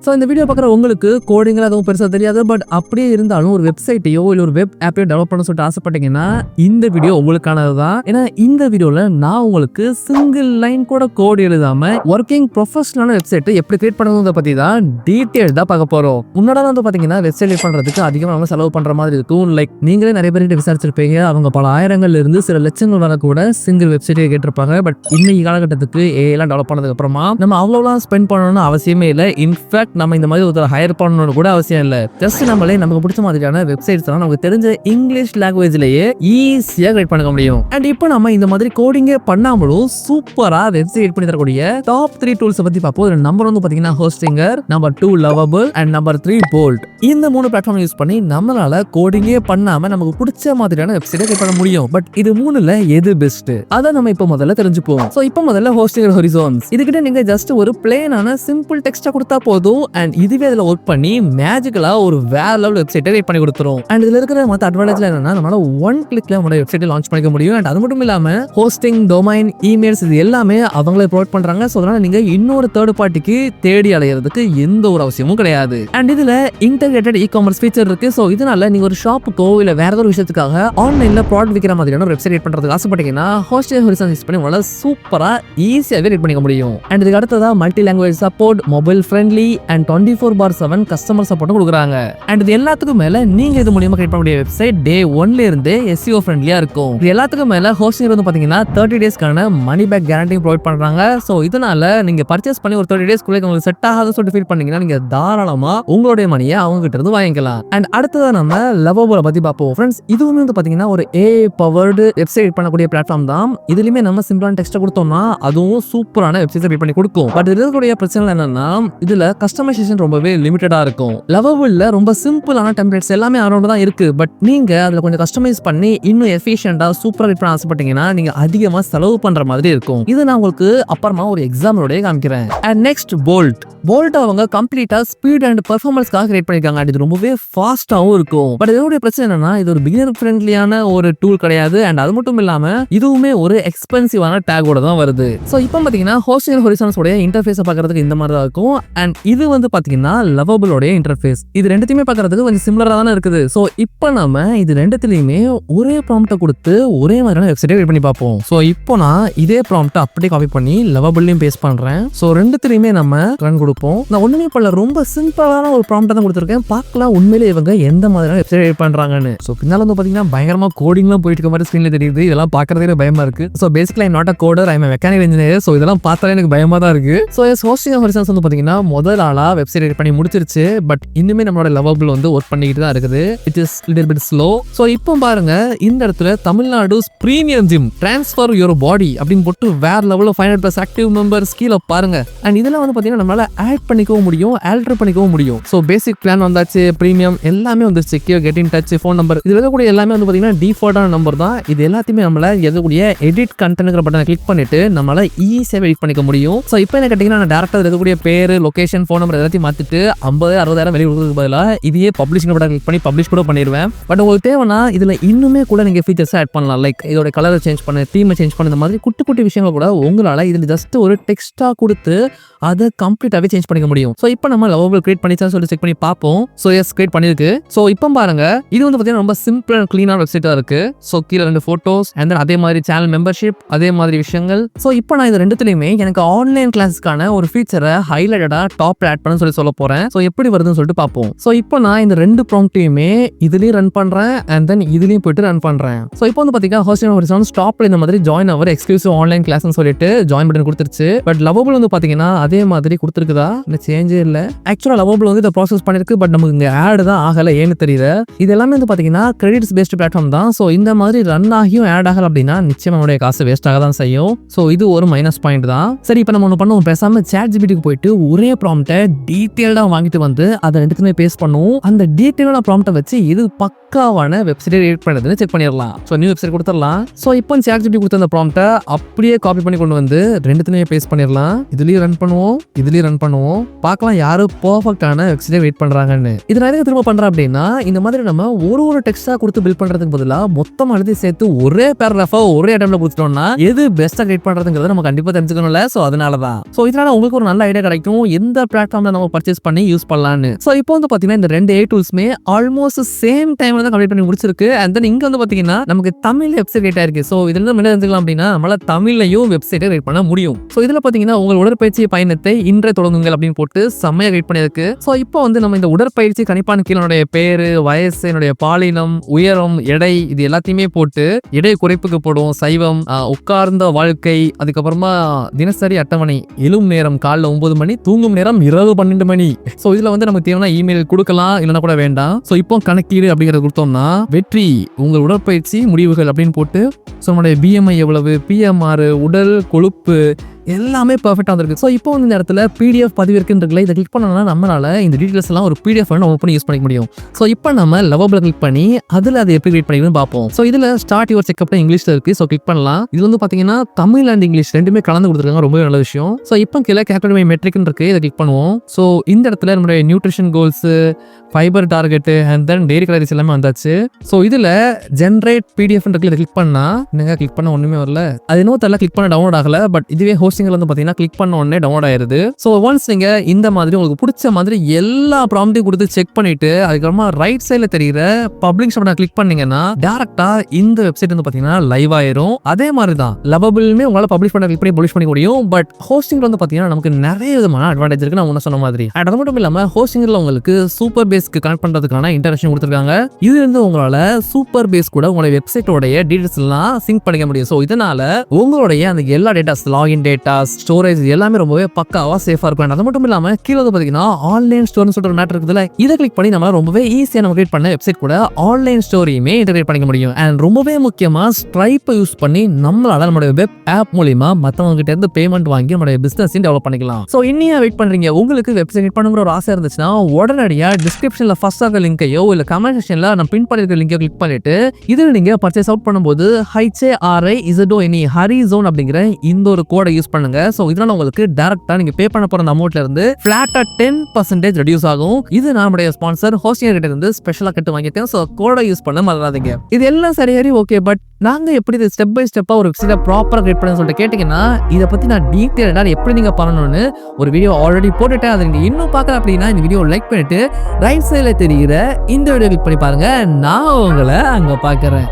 So இந்த video பார்க்குற உங்களுக்கு கோடிங் அதுவும் பெருசாக தெரியாது, பட் அப்படியே இருந்தாலும் ஒரு வெப்சைட்டையோ இல்லை ஒரு வெப் ஆப்பையோ டெவலப் பண்ண சொல்லிட்டு ஆசைப்பட்டீங்கன்னா இந்த வீடியோ உங்களுக்கானது தான். ஏன்னா இந்த வீடியோவில் நான் உங்களுக்கு சிங்கிள் லைன் கூட கோட் எழுதாம ஒர்க்கிங் ப்ரொஃபஷனலான வெப்சைட் எப்படி கிரியேட் பண்ணுறதை பற்றி தான் டீட்டெயில் தான் பார்க்க போகிறோம். முன்னாடி வந்து பார்த்தீங்கன்னா வெப்சைட் பண்ணுறதுக்கு அதிகமாக நம்ம செலவு பண்ணுற மாதிரி இருக்கும். லைக் நீங்களே நிறைய பேர்கிட்ட விசாரிச்சிருப்பீங்க, அவங்க பல ஆயிரங்கள்ல இருந்து சில லட்சங்கள் வர கூட சிங்கிள் வெப்சைட்டே கேட்டிருப்பாங்க. பட் இன்னைக்கு காலகட்டத்துக்கு ஏலாம் டெவலப் பண்ணதுக்கு அப்புறமா நம்ம அவ்வளோலாம் ஸ்பெண்ட் பண்ணணும்னு அவசியமே இல்லை. இன்ஃபேக்ட் நம்ம இந்த மாதிரி ஒரு ஹையர் பண்ணணும்னு கூட அவசியம் இல்லை. ஜஸ்ட் நம்மளே நமக்கு பிடிச்ச மாதிரியான வெப்சைட்ஸ் எல்லாம் நமக்கு தெரிஞ்ச இங்கிலீஷ் லாங்குவேஜ்லயே ஈஸியாக கிரியேட் பண்ண முடியும். அண்ட் இப்போ நம்ம இந்த மாதிரி கோடிங்கே பண்ணாமலும் சூப்பரா வெப்சைட் பண்ணி தரக்கூடிய டாப் 3 டூல்ஸ் பத்தி பார்ப்போம். நம்பர் வந்து பாத்தீங்கன்னா Hostinger, number 2 lovable and number 3 Bolt. இந்த 3 பிளாட்ஃபார்ம் யூஸ் பண்ணி நம்மளால கோடிங்கே பண்ணாம நமக்கு பிடிச்ச மாதிரியான வெப்சைட் கிரியேட் பண்ண முடியும். பட் இது 3ல எது பெஸ்ட் அதை நம்ம இப்போ முதல்ல தெரிஞ்சுப்போம். சோ இப்போ முதல்ல ஹோஸ்டிங்கர் ஹொரிசோன்ஸ். இதுகிட்ட நீங்க ஜஸ்ட் ஒரு பிளேனான சிம்பிள் டெக்ஸ்டா கொடுத்தா போதும். அண்ட் இதுவே இதுல ஒர்க் பண்ணி மேஜிக்கலா ஒரு வேற லெவல் வெப்சைட்டை கிரியேட் பண்ணி கொடுத்துரும். அண்ட் இதுல இருக்கிற மற்ற அட்வான்டேஜ்ல என்னன்னா நம்மளால 1 கிளிக்ல உங்களோட வெப்சைட்டை லான்ச் பண்ணிக்க முடியும். அண்ட் அது மட்டும் இல்லாம ஹோஸ்டிங், டொமைன், இமெயில்ஸ் இது எல்லாமே அவங்களே ப்ரொவைட் பண்றாங்க. சோ அதனால நீங்க இன்னொரு தேர்ட் பார்ட்டிக்கு தேடி அலையிறதுக்கு எந்த ஒரு அவசியமும் கிடையாது. அண்ட் இதுல இன்டகிரேட்டட் இ-காமர்ஸ் ஃபீச்சர் இருக்கு. சோ இதனால நீங்க ஒரு ஷாப்புக்கோ இல்ல வேற ஏதோ விஷயத்துக்காக ஆன்லைன்ல ப்ராடக்ட் விற்கிற மாதிரியான வெப்சைட் கிரியேட் பண்றதுக்கு ஆசைப்பட்டீங்கன்னா ஹோஸ்டிங்கர் ஹொரிசோன்ஸ் யூஸ் பண்ணி உங்களால சூப்பரா ஈஸியாவே கிரியேட் பண்ணிக்க முடியும். அண்ட் இதுக்கு அடுத்ததா multi language support, mobile friendly and 24/7 customer support கொடுக்குறாங்க. அண்ட் இது எல்லாத்துக்கும் மேல நீங்க இது மூலமா கிரியேட் பண்ணக்கூடிய வெப்சைட் டே 1ல இருந்து SEO ஃப்ரெண்ட்லியா இருக்கும். இது எல்லாத்துக்கும் மேல ஹோஸ்டிங் வந்து பாத்தீங்கன்னா 30 டேஸ்க்கான மணி பேக் கேரண்டி ப்ரொவைட் பண்றாங்க. சோ இதனால நீங்க பர்ச்சேஸ் பண்ணி ஒரு 30 டேஸ்க்குள்ள உங்களுக்கு செட் ஆகாத சொல்லிட்டு ஃபீல் பண்ணீங்கன்னா நீங்க தாராளமா உங்களுடைய மணியை அவங்க கிட்ட இருந்து வாங்கிக்கலாம். அண்ட் அடுத்ததா நம்ம லவபிள் பத்தி பார்ப்போம். ஃப்ரெண்ட்ஸ் இதுவுமே வந்து பாத்தீங்கன்னா ஒரு AI பவர்டு வெப்சைட் பண்ணக்கூடிய பிளாட்ஃபார்ம் தான். இதுலயுமே நம்ம சிம்பிளான டெக்ஸ்ட் கொடுத்தோம்னா அதுவும் சூப்பரான வெப்சைட் கிரியேட் பண்ணி கொடுக்கும். பட் இதுல இருக்கக்கூடிய பிரச்சனை என்னன்னா இதுல கஸ்டமைசேஷன் ரொம்பவே லிமிட்டடா இருக்கும். லவபிள்ல ரொம்ப சிம்பிளான டெம்ப்ளேட்ஸ் எல்லாமே அரௌண்ட் தான் இருக்கு. பட் நீங்க அதுல கொஞ்சம் கஸ்டமைஸ் பண்ணி இன்னும் எஃபிஷியன்ட்டா சூப்பரா கிரியேட் பண்ண ஆசைப்பட்டீங்கன்னா நீங்க அதிகமா செலவு பண்ற மாதிரி இருக்கும். இது நான் உங்களுக்கு அப்புறமா ஒரு எக்ஸாம்பிளோட காமிக்கிறேன். அண்ட் நெக்ஸ்ட் போல்ட் அவங்க கம்ப்ளீட்டா ஸ்பீட் அண்ட் பெர்ஃபார்மன்ஸ்க்காக கிரியேட் பண்ணிருக்காங்க. இது ரொம்பவே ஃபாஸ்டாவும் இருக்கும். பட் இதோட பிரச்சனை என்னன்னா இது ஒரு பிகினர் ஃப்ரெண்ட்லியான ஒரு டூல் கிடையாது. அண்ட் அது மட்டும் இல்லாம இதுவுமே ஒரு எக்ஸ்பென்சிவான டேகோட தான் வருது. சோ இப்போ பாத்தீங்கன்னா ஹோஸ்டிங்கர் ஹொரிசோன்ஸ் உடைய இன்டர்ஃபேஸ் பார்க்கிறதுக்கு இந்த மாதிரி தான் இருக்கும். அண்ட் இது வந்து பாத்தீங்கன்னா லவபிளோட இன்டர்ஃபேஸ். இது ரெண்டுத்தையுமே பார்க்கிறதுக்கு கொஞ்சம் சிமிலரா தானே இருக்குது. சோ இப்போ நம்ம இது ரெண்டுத்திலயுமே ஒரே ப்ராம்ப்ட் கொடுத்து ஒரே மாதிரியான வெப்சைட் கிரியேட் பண்ணி பார்ப்போம். சோ இப்போ நான் இதே ப்ராம்ப்ட் அப்படியே காப்பி பண்ணி லவபிள்லயும் பேஸ்ட் பண்றேன். சோ ரெண்டுத்திலயுமே நம்ம ரன் கொடுப்போம். நான் ஒண்ணுமே பண்ணல, ரொம்ப சிம்பிளான ஒரு ப்ராம்ப்ட் தான் கொடுத்துருக்கேன். பார்க்கலாம் உண்மையிலே இவங்க எந்த மாதிரியான வெப்சைட் கிரியேட் பண்றாங்கன்னு. சோ பின்னால வந்து பாத்தீங்கன்னா பயங்கரமா கோடிங்லாம் போயிட்டு இருக்க மாதிரி ஸ்கிரீன்ல தெரியுது. இதெல்லாம் பார்க்கறதே பயமா இருக்கு. So basically I'm not a coder, I'm mechanical engineer. So இதெல்லாம் பார்த்தாலே எனக்கு பயமா தான் இருக்கு. சோ ஹோஸ்டிங்கர் ஹொரிசோன்ஸ் வந்து பாத்தீங்கன்னா முதல் ஆளா வெப்சைட் கிரியேட் பண்ணி முடிச்சிருச்சு. பட் இன்னுமே நம்மளோட லவபிள் வந்து ஒர்க் பண்ணிக்கிட்டு தான் இருக்குது. It is little bit slow. So இப்போ பாருங்க இந்த இடத்துல Tamil Nadu premium gym transfer your body அப்படின்னு போட்டு வேற லெவல்ல 500+ ஆக்டிவ் மெம்பர்ஸ் கீழே பாருங்க. அண்ட் இதெல்லாம் வந்து பாத்தீங்கன்னா நம்மளால ஆட் பண்ணிக்கவும் முடியும், ஆல்டர் பண்ணிக்கவும் முடியும். சோ பேசிக் பிளான் வந்தாச்சு, பிரீமியம் எல்லாமே வந்துச்சு, secure, get in touch, phone number, இது இருக்கக்கூடிய எல்லாமே வந்து பாத்தீங்கன்னா டிஃபால்ட்டான நம்பர் தான். இது எல்லாத்தையுமே நம்மளால எதக்கூடிய எடிட் கண்டென்ட்ங்கிற பட்டனை கிளிக் பண்ணிட்டு நம்மளால ஈஸியா எடிட் பண்ணிக்க முடியும். சோ இப்போ என்ன கேட்டீங்கன்னா நான் டேரக்டா இருக்கக்கூடிய பேரு, லொகேஷன், ஃபோன் நம்பர் எல்லாத்தையும் மாத்திட்டு 50,000-60,000 வெளியே கொடுக்கறதுக்கு பதிலா இதையே பப்ளிஷிங் பட்டன் கிளிக் பண்ணி பப்ளிஷ் கூட பண்ணிடுவேன். பட் உங்களுக்கு தேவைன்னா இதுல இன்னுமே கூட நீங்க ஃபீச்சர்ஸ் ஆட் பண்ணலாம். லைக் இதோட கலரை சேஞ்ச் பண்ணு, தீமை சேஞ்ச் பண்ணு, இந்த மாதிரி குட்டி குட்டி விஷயங்கள் கூட உங்களால இதுல ஜஸ்ட் ஒரு டெக்ஸ்டா கொடுத்து அதை கம்ப்ளீட்டாவே சேஞ்ச் பண்ணிக்க முடியும். சோ இப்போ நம்ம லவபிள் கிரியேட் பண்ணிச்சான்னு சொல்லி செக் பண்ணி பார்ப்போம். சோ எஸ் கிரியேட் பண்ணிருக்கு. சோ இப்போ பாருங்க இது வந்து பாத்தீங்கன்னா ரொம்ப சிம்பிள் அண்ட் கிளீனான வெப்சைட்டா இருக்கு. சோ கீழே 2 போட்டோஸ் அண்ட் தென் அதே மாதிரி சேனல் மெம்பர்ஷிப், அதே மாதிரி விஷயங்கள். சோ இப்போ நான் இது ரெண்டுத்துலயுமே எனக்கு ஆன்லைன் கிளாஸ்க்கான ஒரு ஃபீச்சரை ஹைலைட்டடா டாப்ல ஆட் பண்ண சொல்ல போறேன். சோ எப்படி வருதுன்னு சொல்லிட்டு பார்ப்போம். சோ இப்போ நான் இந்த 2 ப்ராம்ப்டையுமே இதுலயும் ரன் பண்றேன் அண்ட் தென் இதுலயும் போயிட்டு ரன் பண்றேன். சோ இப்போ வந்து பாத்தீங்கன்னா ஹோஸ்டிங்கர் ஹொரிசோன்ஸ் டாப்ல இந்த மாதிரி ஜாயின் அவர் எக்ஸ்க்ளூசிவ் ஆன்லைன் கிளாஸ்னு சொல்லிட்டு ஜாயின் பட்டன் கொடுத்துருச்சு. பட் லவபிள் வந்து பாத்தீங்கன்னா அதே மாதிரி கொடுத்துருக்குதா, இந்த சேஞ்சே இல்ல. ஆக்சுவலா லவபிள் வந்து இதை ப்ராசஸ் பண்ணிருக்கு. பட் நமக்கு இங்க ஆட் தான் ஆகல, ஏன்னு தெரியல. இது எல்லாமே வந்து பாத்தீங்கன்னா கிரெடிட்ஸ் பேஸ்ட் பிளாட்ஃபார்ம் தான். சோ இந்த மாதிரி ரன் ஆகியும் ஆட் ஆகல அப்படின்னா நிச்சயமா நம்மளுடைய காசு வேஸ்ட் ஆக தான் செய்யும். சோ இது ஒரு மைனஸ் பாயிண்ட் தான். சரி இப்போ நம்ம ஒன்று பண்ணுவோம், பேசாம ChatGPTக்கு போயிட்டு ஒரே ப்ராம்ப்டை டீட்டெயில்டா வாங்கிட்டு வந்து அதை ரெண்டுத்துமே பேஸ்ட் பண்ணுவோம். அந்த டீட்டெயிலான ப்ராம்ப்டை வச்சு இது பக்காவான வெப்சைட் கிரியேட் பண்ணுறதுன்னு செக் பண்ணிடலாம். ஸோ நியூ வெப்சைட் கொடுத்துடலாம். ஸோ இப்போ ChatGPT கொடுத்த அந்த ப்ராம்ப்டை அப்படியே காப்பி பண்ணி கொண்டு வந்து ரெண்டுத்துலையும் பேஸ்ட் பண்ணிடலாம். இதுலயும் ரன் பண்ணுவோம், இதுலயும் ரன் பண்ணுவோம். பார்க்கலாம் யாரு பர்ஃபெக்டான வெப்சைட்டை வெயிட் பண்றாங்கன்னு. இது நிறைய திரும்ப பண்றோம் அப்படின்னா இந்த மாதிரி நம்ம ஒரு டெக்ஸ்டா கொடுத்து பில்ட் பண்றதுக்கு பதிலா மொத்தமா எழுதி சேர்த்து ஒரே பேராகிராஃபா ஒரே டைம்ல கொடுத்துட்டோம்னா எது பெஸ்டா கிரியேட் பண்றதுங்கிறத நம்ம கண்டிப்பா தெரிஞ்சுக்கணும்ல. ஸோ அதனாலதான். ஸோ இதனால உங்களுக்கு ஒரு நல்ல ஐடியா கிடைக்கும். எந்த பிளாட்ஃபார்ம் .comல நம்ம பர்ச்சேஸ் பண்ணி யூஸ் பண்ணலாம்னு. ஸோ இப்போ வந்து பாத்தீங்கன்னா இந்த 2 AI டூல்ஸ்மே ஆல்மோஸ்ட் சேம் டைம்ல தான் கம்ப்ளீட் பண்ணி முடிச்சிருக்கு. அண்ட் தென் இங்க வந்து பாத்தீங்கன்னா நமக்கு தமிழ் வெப்சைட் கிரியேட் ஆயிருக்கு. ஸோ இதுல இருந்து என்ன தெரிஞ்சுக்கலாம் அப்படின்னா நம்மளால தமிழ்லையும் வெப்சைட்டை கிரியேட் பண்ண முடியும். ஸோ இதுல பாத்தீங்கன்னா உங்கள் உடற்பயிற்சி பயணத்தை இன்றே தொடங்குங்கள் அப்படின்னு போட்டு செம்மையா கிரியேட் பண்ணியிருக்கு. ஸோ இப்போ வந்து நம்ம இந்த உடற்பயிற்சி கணிப்பான கீழே என்னுடைய பேரு, வயசு, என்னுடைய பாலினம், உயரம், எடை இது எல்லாத்தையுமே போட்டு எடை குறைப்புக்கு போடும், சைவம், உட்கார்ந்த வாழ்க்கை, அதுக்கப்புறமா தினசரி அட்டவணை, எழும் நேரம் காலைல 9 மணி, தூங்கும் நேரம் இரவு 12 மணி. ஸோ இதுல வந்து நமக்கு தேவையான இமெயில் கொடுக்கலாம், இல்லைன்னா கூட வேண்டாம். ஸோ இப்போ கணக்கீடு அப்படிங்கிறத கொடுத்தோம்னா வெற்றி உங்கள் உடற்பயிற்சி முடிவுகள் அப்படின்னு போட்டு ஸோ நம்மளுடைய BMI எவ்வளவு, PMR, உடல் கொழுப்பு எல்லாமே பர்ஃபெக்டாக வந்திருக்கு. ஸோ இப்போ வந்து இந்த இடத்துல PDF பதிவு இருக்குன்றதுல இதை கிளிக் பண்ணோம்னா நம்மளால இந்த டீட்டெயில்ஸ் எல்லாம் ஒரு PDF நம்ம பண்ணி யூஸ் பண்ணிக்க முடியும். ஸோ இப்போ நம்ம லவபில் கிளிக் பண்ணி அதில் அதை எப்படி கிரியேட் பண்ணிக்கணும்னு பார்ப்போம். ஸோ இதில் ஸ்டார்ட் யுவர் செக்அப் இங்கிலீஷில் இருக்கு. ஸோ கிளிக் பண்ணலாம். இது வந்து பார்த்தீங்கன்னா தமிழ் அண்ட் இங்கிலீஷ் ரெண்டுமே கலந்து கொடுத்துருக்காங்க, ரொம்பவே நல்ல விஷயம். ஸோ இப்போ கீழே கேல்குலேட் மை மெட்ரிக்னு இருக்கு, இதை கிளிக் பண்ணுவோம். ஸோ இந்த இடத்துல நம்மளுடைய nutrition goals, fibre target and then daily calories எல்லாமே வந்தாச்சு. ஸோ இதில் ஜென்ரேட் PDF இதை கிளிக் பண்ணா நீங்கள் கிளிக் பண்ண ஒன்றுமே வரல. அது இன்னும் தெரியல, கிளிக் பண்ண டவுன்லோட் ஆகல. பட் இதுவே வந்து பாத்தீங்கன்னா கிளிக் பண்ண உடனே டவுன்லோட் ஆயிருது. சோ ஒன்ஸ் நீங்க இந்த மாதிரி உங்களுக்கு பிடிச்ச மாதிரி எல்லா ப்ராம்ப்டையும் கொடுத்து செக் பண்ணிட்டு அதுக்கப்புறமா ரைட் சைடுல தெரியுற பப்ளிஷ் பட்டனை கிளிக் பண்ணீங்கன்னா டைரக்டா இந்த வெப்சைட் வந்து பாத்தீங்கன்னா லைவ் ஆயிரும். அதே மாதிரி தான் லவபிளுமே உங்களால பப்ளிஷ் பண்ண கிளிக் பண்ணி பப்ளிஷ் பண்ண முடியும். பட் ஹோஸ்டிங் வந்து பாத்தீங்கன்னா நமக்கு நிறைய விதமான அட்வான்டேஜ் இருக்கு. நான் சொன்ன மாதிரி அது மட்டும் இல்லாம ஹோஸ்டிங்ல உங்களுக்கு சூப்பர் பேஸ்க்கு கனெக்ட் பண்றதுக்கான இன்டர்நெட் கொடுத்திருக்காங்க. இதுல இருந்து உங்களால சூப்பர் பேஸ் கூட உங்களுடைய வெப்சைட்டோட டீடைல்ஸ் எல்லாம் சிங்க் பண்ணிக்க முடியும். சோ இதனால உங்களுடைய அந்த எல்லா டேட்டாஸ், லாகின் டேட்டாஸ், ஸ்டோரேஜ் எல்லாமே ரொம்பவே பக்காவா சேஃபா இருக்கும். அது மட்டும் இல்லாம கீழே வந்து பாத்தீங்கன்னா ஆன்லைன் ஸ்டோர்னு சொல்ற ஒரு மேட்டர் இருக்குதுல, இதை கிளிக் பண்ணி நம்ம ரொம்பவே ஈஸியா நம்ம கிரியேட் பண்ண வெப்சைட் கூட ஆன்லைன் ஸ்டோரியுமே இன்டகிரேட் பண்ணிக்க முடியும். அண்ட் ரொம்பவே முக்கியமா ஸ்ட்ரைப் யூஸ் பண்ணி நம்மளால நம்மளுடைய வெப் ஆப் மூலமா மத்தவங்க கிட்ட இருந்து பேமெண்ட் வாங்கி நம்மளுடைய பிசினஸ் டெவலப் பண்ணிக்கலாம். சோ இன்னியா வெயிட் பண்றீங்க? உங்களுக்கு வெப்சைட் கிரியேட் பண்ணுங்கிற ஒரு ஆசை இருந்துச்சுன்னா உடனடியா டிஸ்கிரிப்ஷன்ல ஃபர்ஸ்ட் ஆக லிங்கையோ இல்ல கமெண்ட் செக்ஷன்ல நான் பின் பண்ணிருக்க லிங்கை கிளிக் பண்ணிட்டு இதுல நீங்க பர்ச்சேஸ் அவுட் பண்ணும்போது HARIZONE ஹரிசோன் அப்படிங்கிற இந்த ஒரு கோடை யூஸ் பண்ணுங்க. சோ இதனால உங்களுக்கு டைரக்டா நீங்க பே பண்ண போற அமௌண்ட்ல இருந்து ஃபிளாட்டா 10% ரெடியூஸ் ஆகும். இது நம்முடைய ஸ்பான்சர் ஹோஸ்டிங் கிட்ட இருந்து ஸ்பெஷலா கட்டு வாங்கிட்டேன். சோ கோடை யூஸ் பண்ண மறந்துடாதீங்க. இது எல்லாம் சரி ஓகே, பட் நாங்க எப்படி இது ஸ்டெப் பை ஸ்டெப்பா ஒரு வெப்சைட்டை ப்ராப்பரா கிரியேட் பண்ண சொல்லிட்டு கேட்டீங்கன்னா இதை பத்தி நான் டீட்டெயிலா எப்படி நீங்க பண்ணணும்னு ஒரு வீடியோ ஆல்ரெடி போட்டுட்டேன். அதை நீங்க இன்னும் பார்க்கல அப்படின்னா இந்த வீடியோ லைக் பண்ணிட்டு ரைட் சைடுல தெரியுற இந்த வீடியோ கிளிக் பண்ணி பாருங்க. நான் உங்களை அங்க பாக்குறேன்.